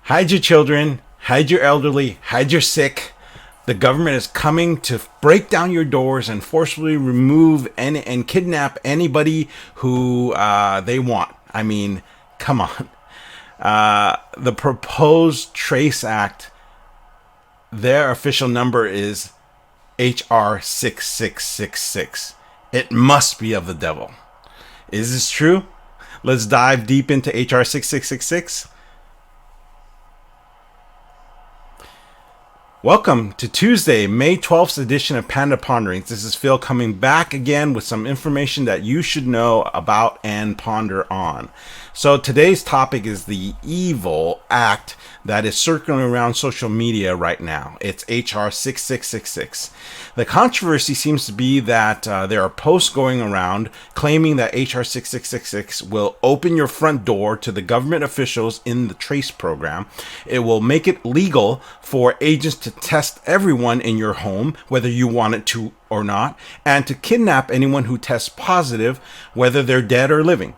Hide your children, hide your elderly, hide your sick. The government is coming to break down your doors and forcibly remove and kidnap anybody who they want. I mean, come on. The proposed Trace Act, their official number is HR 6666. It must be of the devil. Is this true? Let's dive deep into HR 6666. Welcome to Tuesday, May 12th edition of PNDA Ponderings. This is Phil coming back again with some information that you should know about and ponder on. So today's topic is the evil act that is circling around social media right now. It's HR 6666. The controversy seems to be that there are posts going around claiming that HR 6666 will open your front door to the government officials in the TRACE program. It will make it legal for agents to test everyone in your home, whether you want it to or not, and to kidnap anyone who tests positive, whether they're dead or living.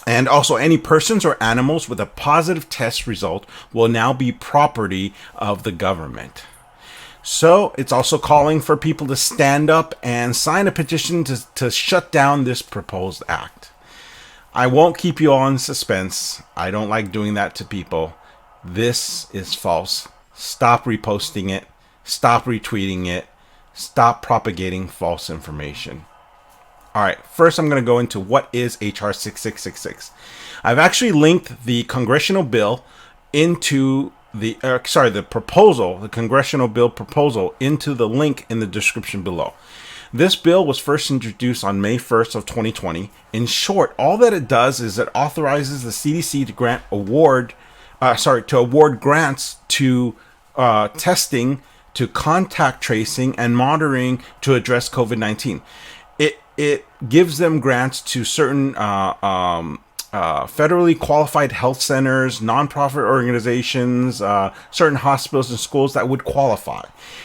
And also any persons or animals with a positive test result will now be property of the government. So it's also calling for people to stand up and sign a petition to shut down this proposed act. I won't keep you all in suspense. I don't like doing that to people. This is false. Stop reposting it. Stop retweeting it. Stop propagating false information. All right, first I'm going to go into what is HR 6666. I've actually linked the congressional bill into the proposal, the congressional bill proposal into the link in the description below. This bill was first introduced on May 1st of 2020. In short, all that it does is it authorizes the CDC to award grants to testing, to contact tracing and monitoring to address COVID-19. It gives them grants to certain federally qualified health centers, nonprofit organizations, certain hospitals and schools that would qualify.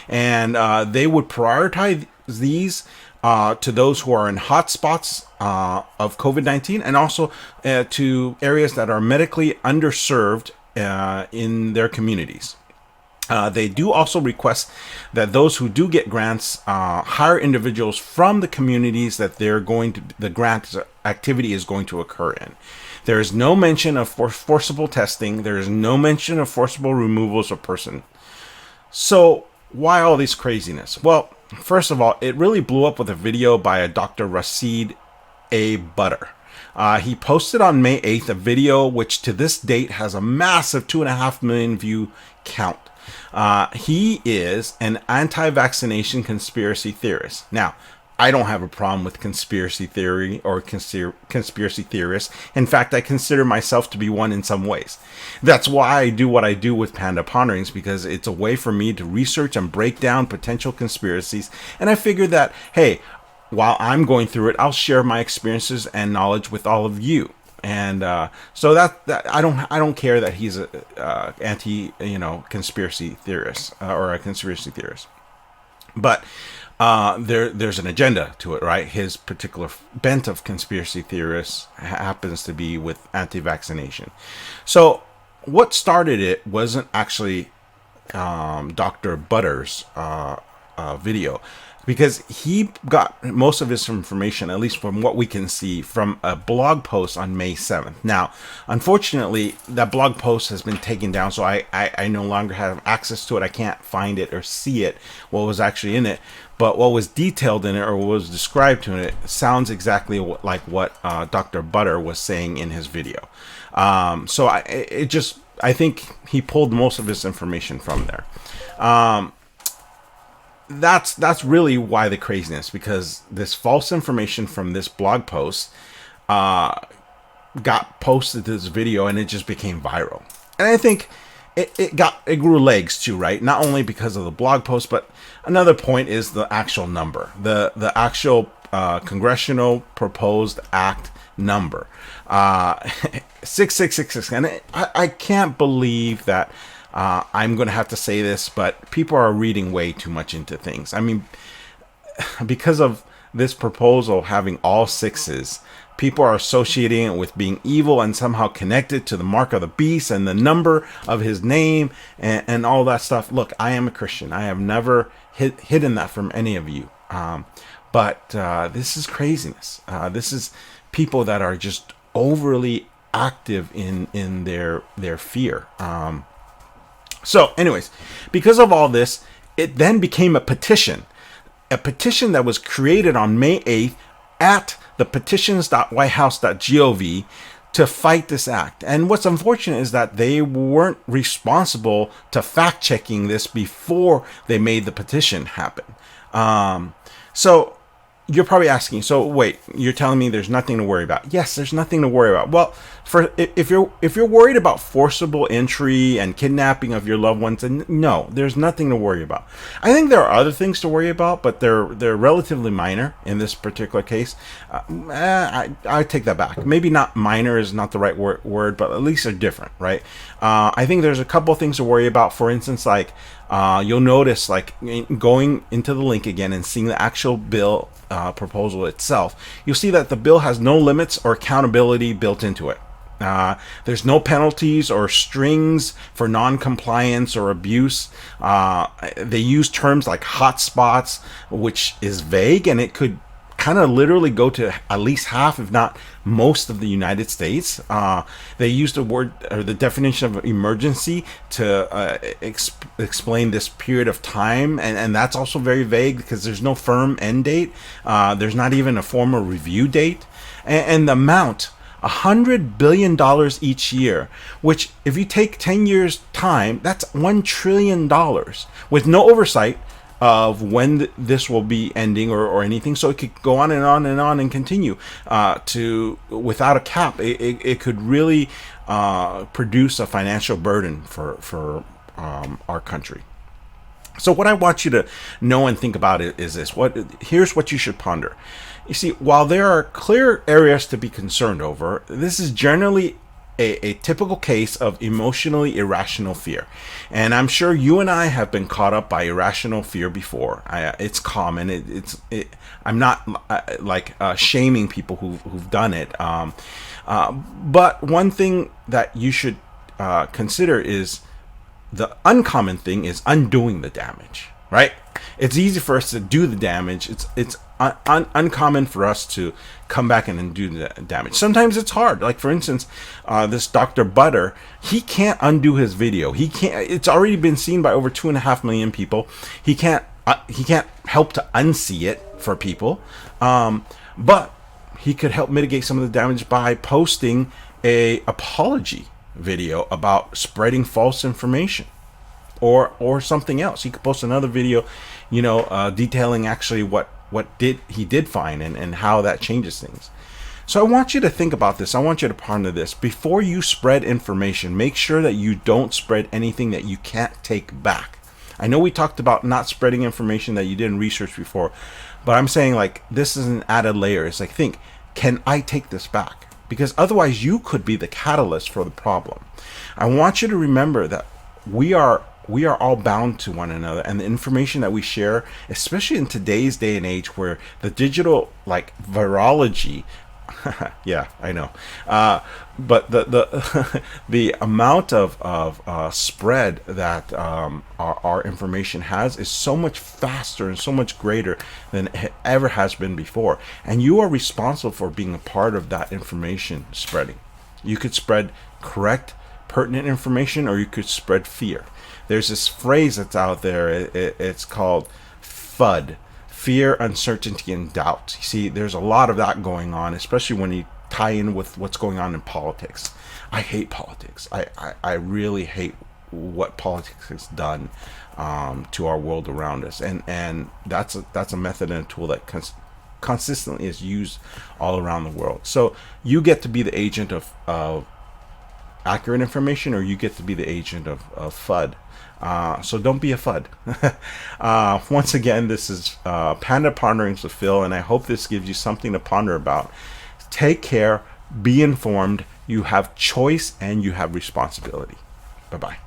And they would prioritize these to those who are in hotspots of COVID-19 and also to areas that are medically underserved in their communities. They do also request that those who do get grants hire individuals from the communities that the grant activity is going to occur in. There is no mention of forcible testing. There is no mention of forcible removals of person. So why all this craziness? Well, first of all, it really blew up with a video by a Dr. Rashid A. Butter. He posted on May 8th a video which to this date has a massive 2.5 million view count. He is an anti-vaccination conspiracy theorist. Now, I don't have a problem with conspiracy theory or conspiracy theorists. In fact, I consider myself to be one in some ways. That's why I do what I do with PNDA Ponderings, because it's a way for me to research and break down potential conspiracies. And I figure that, hey, while I'm going through it, I'll share my experiences and knowledge with all of you. And so that I don't care that he's a conspiracy theorist or a conspiracy theorist, but there's an agenda to it, right? His particular bent of conspiracy theorists happens to be with anti-vaccination. So what started it wasn't actually Dr. Butter's video, because he got most of his information, at least from what we can see, from a blog post on May 7th. Now, unfortunately, that blog post has been taken down, so I no longer have access to it. I can't find it or see it, what was actually in it. But what was detailed in it or what was described to it sounds exactly like what Dr. Butter was saying in his video. So I think he pulled most of his information from there. That's really why the craziness, because this false information from this blog post got posted to this video and it just became viral. And I think it grew legs too, right? Not only because of the blog post, but another point is the actual number, the actual congressional proposed act number, 6666. And I can't believe that I'm going to have to say this, but people are reading way too much into things. I mean, because of this proposal having all sixes. People are associating it with being evil and somehow connected to the mark of the beast and the number of his name and all that stuff. Look, I am a Christian. I have never hidden that from any of you. But this is craziness. This is people that are just overly active in their fear. So anyways, because of all this, it then became a petition that was created on May 8th at the petitions.whitehouse.gov to fight this act. And what's unfortunate is that they weren't responsible to fact checking this before they made the petition happen. So you're probably asking, so wait, you're telling me there's nothing to worry about? Yes, there's nothing to worry about. Well, if you're worried about forcible entry and kidnapping of your loved ones, then no, there's nothing to worry about. I think there are other things to worry about, but they're relatively minor in this particular case. I take that back. Maybe not minor is not the right word, but at least they're different, right? I think there's a couple of things to worry about. For instance, like you'll notice, like going into the link again and seeing the actual bill proposal itself, you'll see that the bill has no limits or accountability built into it. There's no penalties or strings for non-compliance or abuse. They use terms like hotspots, which is vague, and it could kind of literally go to at least half, if not most, of the United States. They use the word or the definition of emergency to explain this period of time, and that's also very vague because there's no firm end date. There's not even a formal review date, and the amount, $100 billion each year, which if you take 10 years time, that's $1 trillion with no oversight of when this will be ending or anything. So it could go on and on and on and continue to without a cap. It could really produce a financial burden for our country. So what I want you to know and think about is this. Here's what you should ponder. You see, while there are clear areas to be concerned over, this is generally a typical case of emotionally irrational fear. And I'm sure you and I have been caught up by irrational fear before. It's common. I'm not shaming people who've done it. But one thing that you should consider is the uncommon thing is undoing the damage, right? It's easy for us to do the damage. It's uncommon for us to come back and undo the damage. Sometimes it's hard. Like, for instance, this Dr. Butter, he can't undo his video. He can't. It's already been seen by over 2.5 million people. He can't help to unsee it for people, but he could help mitigate some of the damage by posting a apology video about spreading false information, or something else. He could post another video, detailing actually what he did find and how that changes things. So I want you to think about this. I want you to ponder this. Before you spread information, make sure that you don't spread anything that you can't take back. I know we talked about not spreading information that you didn't research before, but I'm saying, like, this is an added layer. It's like, think, can I take this back? Because otherwise you could be the catalyst for the problem. I want you to remember that we are all bound to one another, and the information that we share, especially in today's day and age where the digital, like, virology, yeah, I know, but the the amount of spread that our information has is so much faster and so much greater than it ever has been before, and you are responsible for being a part of that information spreading. You could spread correct, pertinent information, or you could spread fear. There's this phrase that's out there. It's called FUD. Fear, uncertainty, and doubt. You see, there's a lot of that going on, especially when you tie in with what's going on in politics. I hate politics. I really hate what politics has done to our world around us, and that's a method and a tool that consistently is used all around the world. So you get to be the agent of accurate information, or you get to be the agent of FUD. So don't be a FUD. Once again, this is Panda Ponderings with Phil, and I hope this gives you something to ponder about. Take care, be informed, you have choice, and you have responsibility. Bye-bye.